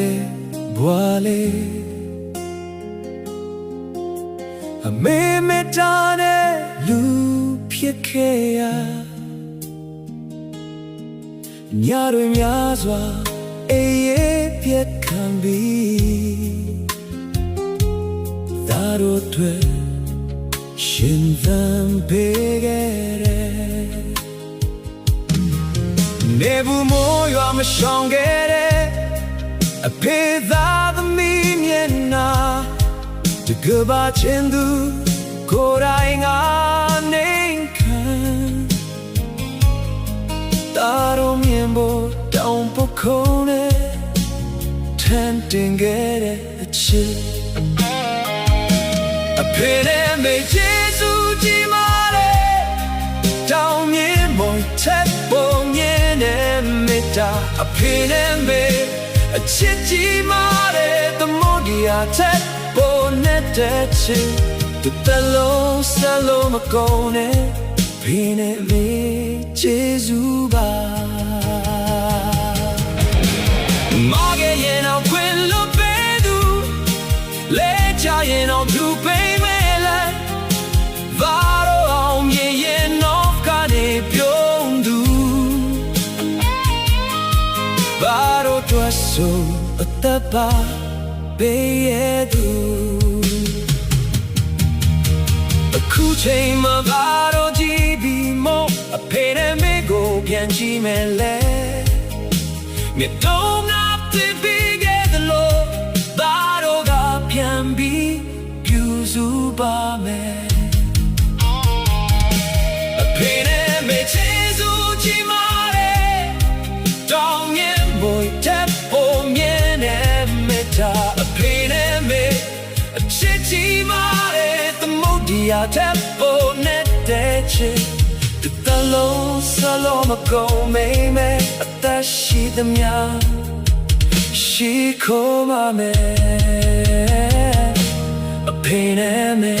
တဲ့ဘွာလေးအမေမေတ္တာနဲ့လူဖြစ်ခဲ့ရညတွေများစွာအေးရဲ့ပြတ်ခံပြီးသာတို့တွေရှင်သန်ပေးခဲ့တယ်နေဘူးမိုးရွာမရှောင်ခဲ့တဲ့အဖေသားသမီးမျက်နှာတကဘာချင်းသူကိုယ်တိုင်ကနေခံတာတို့မြင်ဖို့တောင်ပုခုံးနဲ့ထန်တင်ခဲ့တဲ့အချစ်အဖေနဲ့မေကျေးဇူးကြီးမားတယ်တောင်မြင်မွန်ချက်ပုံမြင်တဲ့မေတ္တာအဖေနဲ့မေအချစ်ကြီးမားတဲ့သမုဒ္ဒရာချက်ပေါ်နေတဲ့ချစ်တလုံးစလုံးမကုန်နဲ့ဖေနဲ့မေကျေးဇူးပါမားရဲ့ရင်အောင်ခွင်လို့ပေးသူလဲချရင်အောင်သူပေးမယ်လဲဘာလို့အောင်မြေရင်တော့ကနေပြုံးသူဘာလို့တော့ဆိုအသက်ပါပေးရသူအခုချိန်မှာဘာလို့ကြည့်ပြီးမို့အဖေနဲ့မေကိုပြန်ကြည့်မယ်လဲမြေတော့ငါပြေးပြီးခဲ့တယ်လို့ဘာလို့ကပြန်ပြီးပြုစုပါမယ်အဖေနဲ့မေချေစုချီမာတယ်တောင်းရင်မွေတက်ဖို့မြင်နေမေတာအဖေနဲ့မေအချစ်ချီမာတယ်သမုဒ္ဒရာတက်ဖို့နေတဲ့ချစ်တလုံးစလုံးမကုန်မိမဲအသက်ရှိသမျှရှိခိုးပါမယ်အဖေနဲ့မေ